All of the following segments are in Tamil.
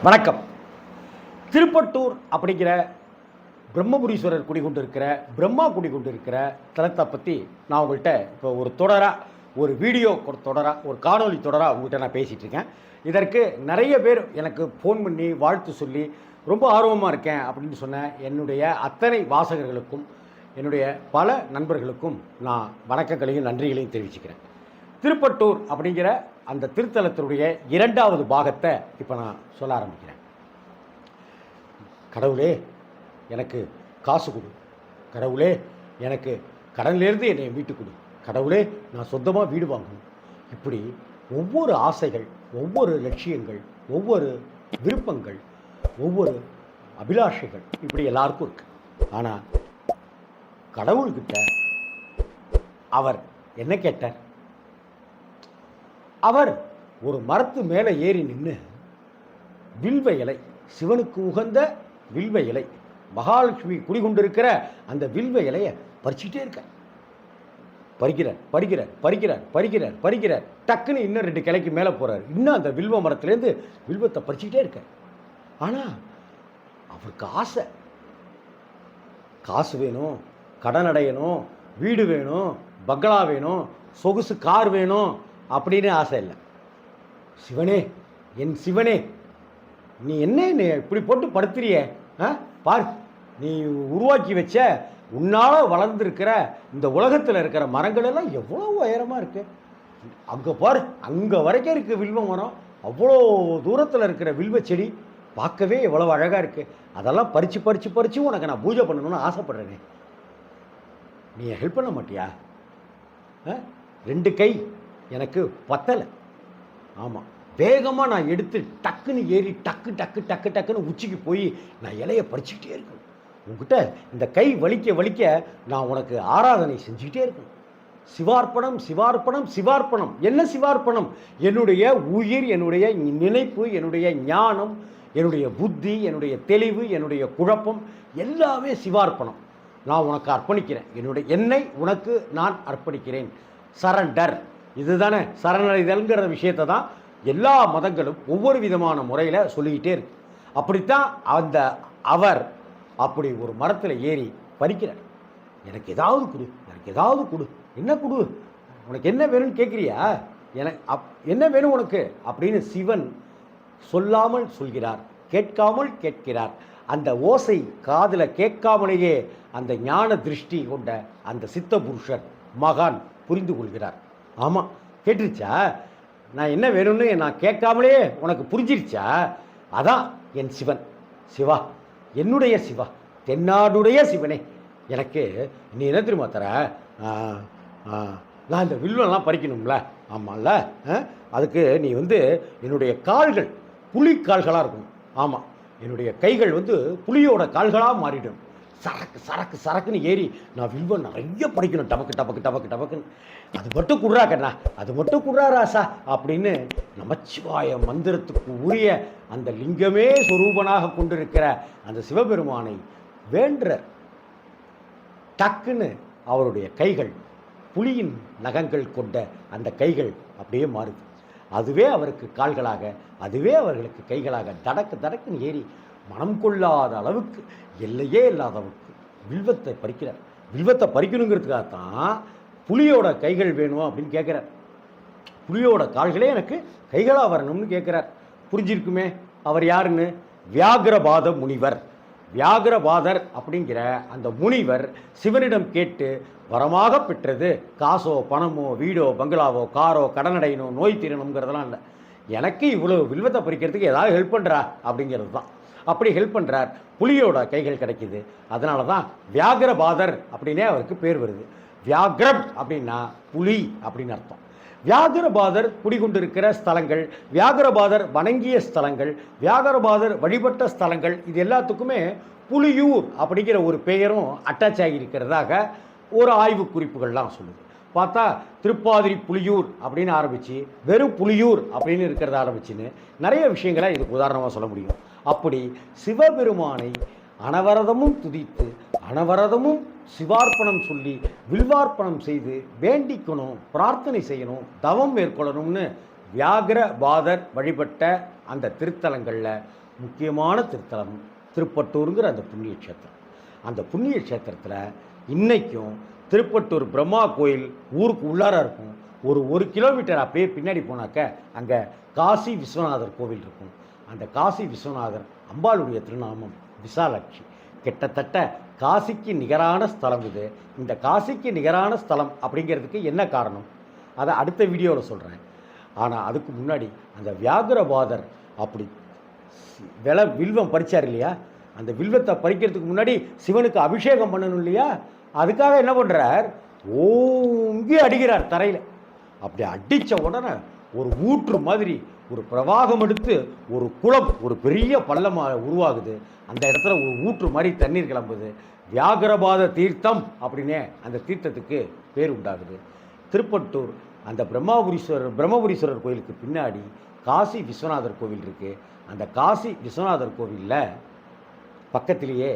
வணக்கம். திருப்பட்டூர் அப்படிங்கிற பிரம்மபுரீஸ்வரர் குடிகொண்டிருக்கிற பிரம்மா குடிகொண்டிருக்கிற தலத்தை பற்றி நான் உங்கள்கிட்ட இப்போ ஒரு தொடராக ஒரு வீடியோ தொடராக ஒரு காணொலி தொடராக உங்கள்கிட்ட நான் பேசிகிட்டு இருக்கேன். இதற்கு நிறைய பேர் எனக்கு ஃபோன் பண்ணி வாழ்த்து சொல்லி ரொம்ப ஆர்வமாக இருக்கேன் அப்படின்னு சொன்ன என்னுடைய அத்தனை வாசகர்களுக்கும் என்னுடைய பல நண்பர்களுக்கும் நான் வணக்கங்களையும் நன்றிகளையும் தெரிவிச்சுக்கிறேன். திருப்பட்டூர் அப்படிங்கிற அந்த திருத்தலத்தினுடைய இரண்டாவது பாகத்தை இப்போ நான் சொல்ல ஆரம்பிக்கிறேன். கடவுளே எனக்கு காசு கொடு, கடவுளே எனக்கு கடன்லேருந்து என்னை மீட்டு கொடு, கடவுளே நான் சொந்தமாக வீடு வாங்கணும். இப்படி ஒவ்வொரு ஆசைகள், ஒவ்வொரு லட்சியங்கள், ஒவ்வொரு விருப்பங்கள், ஒவ்வொரு அபிலாஷைகள் இப்படி எல்லாருக்கும் இருக்கு. ஆனால் கடவுள்கிட்ட அவர் என்ன கேட்டார்? அவர் ஒரு மரத்து மேலே ஏறி நின்று வில்வ இலை, சிவனுக்கு உகந்த வில்வ இலை, மகாலட்சுமி குடிகொண்டிருக்கிற அந்த வில்வ இலையை பறிச்சுட்டே இருக்கார். பறிக்கிறார் பறிக்கிறார் பறிக்கிறார் பறிக்கிறார் பறிக்கிறார் டக்குன்னு இன்னும் 2 கிளைக்கு மேலே போகிறார். இன்னும் அந்த வில்வ மரத்துலேருந்து வில்வத்தை பறிச்சுக்கிட்டே இருக்கார். ஆனால் அவருக்கு ஆசை, காசு வேணும், கடன் அடையணும், வீடு வேணும், பங்களா வேணும், சொகுசு கார் வேணும் அப்படின்னு ஆசை இல்லை. சிவனே, என் சிவனே, நீ என்ன இப்படி போட்டு படுத்துறிய? பார், நீ உருவாக்கி வச்ச உன்னால் வளர்ந்துருக்கிற இந்த உலகத்தில் இருக்கிற மரங்கள் எல்லாம் எவ்வளோ உயரமாக இருக்கு. அங்கே பார், அங்கே வரைக்கும் இருக்குது வில்வ மரம். அவ்வளோ தூரத்தில் இருக்கிற வில்வ செடி பார்க்கவே எவ்வளோ அழகாக இருக்குது. அதெல்லாம் பறித்து பறித்து பறித்து உனக்கு நான் பூஜை பண்ணணும்னு ஆசைப்படுறேனே, நீ ஹெல்ப் பண்ண மாட்டியா? 2 கை எனக்கு பத்தலை. ஆமாம், வேகமாக நான் எடுத்து டக்குன்னு ஏறி டக்கு டக்கு டக்கு டக்குன்னு உச்சிக்கு போய் நான் இலையை பறிச்சுக்கிட்டே இருக்கணும். உங்ககிட்ட இந்த கை வலிக்க வலிக்க நான் உனக்கு ஆராதனை செஞ்சுக்கிட்டே இருக்கணும். சிவார்ப்பணம் சிவார்ப்பணம் சிவார்ப்பணம். என்ன சிவார்ப்பணம்? என்னுடைய உயிர், என்னுடைய நினைப்பு, என்னுடைய ஞானம், என்னுடைய புத்தி, என்னுடைய தெளிவு, என்னுடைய குழப்பம் எல்லாமே சிவார்ப்பணம். நான் உனக்கு அர்ப்பணிக்கிறேன். என்னை உனக்கு நான் அர்ப்பணிக்கிறேன். சரண்டர். இதுதானே சரணடைதல்ங்கிற விஷயத்தை தான் எல்லா மதங்களும் ஒவ்வொரு விதமான முறையில் சொல்லிக்கிட்டே இருக்கு. அப்படித்தான் அவர் அப்படி ஒரு மரத்தில் ஏறி பறிக்கிறார். எனக்கு ஏதாவது கொடு, எனக்கு ஏதாவது கொடு. என்ன கொடு? உனக்கு என்ன வேணும்னு கேட்குறியா? என்ன வேணும் உனக்கு அப்படின்னு சிவன் சொல்லாமல் சொல்கிறார், கேட்காமல் கேட்கிறார். அந்த ஓசை காதில் கேட்காமலேயே அந்த ஞான திருஷ்டி கொண்ட அந்த சித்த புருஷர் மகான் புரிந்து கொள்கிறார். ஆமாம், கேட்டுருச்சா? நான் என்ன வேணும்னு நான் கேட்காமலே உனக்கு புரிஞ்சிருச்சா? அதான் என் சிவன். சிவா, என்னுடைய சிவா, தென்னாடுடைய சிவனே, எனக்கு நீ என்ன தெரியுமா தர? நான் இந்த வில்வெல்லாம் பறிக்கணும்ல. ஆமாம்ல, அதுக்கு நீ என்னுடைய கால்கள் புலி கால்களாக இருக்கணும். ஆமாம், என்னுடைய கைகள் புலியோட கால்களாக மாறிடும். சரக்கு சரக்கு சரக்குன்னு ஏறி நான் வில்வன் நிறைய பறிக்கணும். டபக்கு டபக்கு டபக்கு டபக்குன்னு. அது மட்டும் குடுறா கண்ணா, அது மட்டும் குடுறா ராசா அப்படின்னு நமச்சிவாய மந்திரத்துக்கு உரிய அந்த லிங்கமே சொரூபனாக கொண்டிருக்கிற அந்த சிவபெருமானை வேண்டுற. டக்குன்னு அவருடைய கைகள் புலியின் நகங்கள் கொண்ட அந்த கைகள் அப்படியே மாறுது. அதுவே அவருக்கு கால்களாக, அதுவே அவர்களுக்கு கைகளாக தடக்கு தடக்குன்னு ஏறி மனம் கொள்ளாத அளவுக்கு, எல்லையே இல்லாதவருக்கு வில்வத்தை பறிக்கிறார். வில்வத்தை பறிக்கணுங்கிறதுக்காகத்தான் புலியோட கைகள் வேணும் அப்படின்னு கேட்குறார். புலியோட கால்களே எனக்கு கைகளாக வரணும்னு கேட்குறார். புரிஞ்சிருக்குமே அவர் யாருன்னு? வியாகரபாத முனிவர். வியாகரபாதர் அப்படிங்கிற அந்த முனிவர் சிவனிடம் கேட்டு வரமாக பெற்றது காசோ பணமோ வீடோ பங்களாவோ காரோ கடனடையணும் நோய் தீரணுங்கிறதெல்லாம் இல்லை. எனக்கு இவ்வளோ வில்வத்தை பறிக்கிறதுக்கு ஏதாவது ஹெல்ப் பண்ணுறா அப்படிங்கிறது தான். அப்படி ஹெல்ப் பண்ணுறார். புலியோட கைகள் கிடைக்கிது. அதனால தான் வியாகரபாதர் அப்படின்னே அவருக்கு பேர் வருது. வியாகரம் அப்படின்னா புலி அப்படின்னு அர்த்தம். வியாகரபாதர் குடிகொண்டிருக்கிற ஸ்தலங்கள், வியாகரபாதர் வணங்கிய ஸ்தலங்கள், வியாகரபாதர் வழிபட்ட ஸ்தலங்கள், இது எல்லாத்துக்குமே புலியூர் அப்படிங்கிற ஒரு பெயரும் அட்டாச் ஆகியிருக்கிறதாக ஒரு ஆய்வு குறிப்புகள்லாம் சொல்லுது. பார்த்தா திருப்பாதிரி புலியூர் அப்படின்னு ஆரம்பித்து வெறும் புலியூர் அப்படின்னு இருக்கிறத ஆரம்பிச்சுன்னு நிறைய விஷயங்களை இதுக்கு உதாரணமாக சொல்ல முடியும். அப்படி சிவபெருமானை அனவரதமும் துதித்து அனவரதமும் சிவார்ப்பணம் சொல்லி வில்வார்ப்பணம் செய்து வேண்டிக்கணும், பிரார்த்தனை செய்யணும், தவம் மேற்கொள்ளணும்னு வியாகரபாதர் வழிபட்ட அந்த திருத்தலங்களில் முக்கியமான திருத்தலம் திருப்பட்டூருங்கிற அந்த புண்ணிய க்ஷேத்திரம். அந்த புண்ணிய க்ஷேத்திரத்தில் இன்றைக்கும் திருப்பட்டூர் பிரம்மா கோயில் ஊருக்கு உள்ளார இருக்கும். ஒரு கிலோமீட்டர் அப்படியே பின்னாடி போனாக்க அங்கே காசி விஸ்வநாதர் கோவில் இருக்கும். அந்த காசி விஸ்வநாதர் அம்பாளுடைய திருநாமம் விசாலாட்சி. கிட்டத்தட்ட காசிக்கு நிகரான ஸ்தலம் இது. இந்த காசிக்கு நிகரான ஸ்தலம் அப்படிங்கிறதுக்கு என்ன காரணம் அதை அடுத்த வீடியோவில் சொல்கிறேன். ஆனால் அதுக்கு முன்னாடி அந்த வியாகரபாதர் அப்படி வில்வம் பறிச்சார் இல்லையா, அந்த வில்வத்தை பறிக்கிறதுக்கு முன்னாடி சிவனுக்கு அபிஷேகம் பண்ணணும் இல்லையா, அதுக்காக என்ன பண்ணுறார், ஓங்கி அடிக்கிறார் தரையில். அப்படி அடித்த உடனே ஒரு ஊற்று மாதிரி ஒரு பிரவாகம் எடுத்து ஒரு குளம், ஒரு பெரிய பள்ளமாக உருவாகுது. அந்த இடத்துல ஒரு ஊற்று மாதிரி தண்ணீர் கிளம்புது. வியாகரபாத தீர்த்தம் அப்படின்னே அந்த தீர்த்தத்துக்கு பேர் உண்டாகுது. திருப்பட்டூர் அந்த பிரம்மபுரீஸ்வரர் கோயிலுக்கு பின்னாடி காசி விஸ்வநாதர் கோவில் இருக்குது. அந்த காசி விஸ்வநாதர் கோவிலில் பக்கத்திலேயே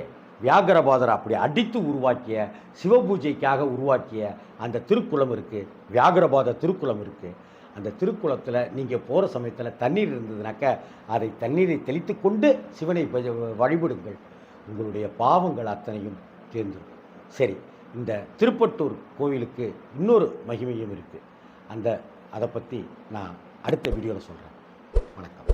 வியாகரபாதர் அப்படி அடித்து உருவாக்கிய சிவபூஜைக்காக உருவாக்கிய அந்த திருக்குளம் இருக்குது. வியாகரபாத திருக்குளம் இருக்குது. அந்த திருக்குளத்தில் நீங்கள் போகிற சமயத்தில் தண்ணீர் இருந்ததுனாக்க அதை தண்ணீரை தெளித்து கொண்டு சிவனை வழிபடுங்கள். உங்களுடைய பாவங்கள் அத்தனையும் தீர்ந்துடும். சரி, இந்த திருப்பட்டூர் கோவிலுக்கு இன்னொரு மகிமையும் இருக்குது. அதை பற்றி நான் அடுத்த வீடியோவில் சொல்கிறேன். வணக்கம்.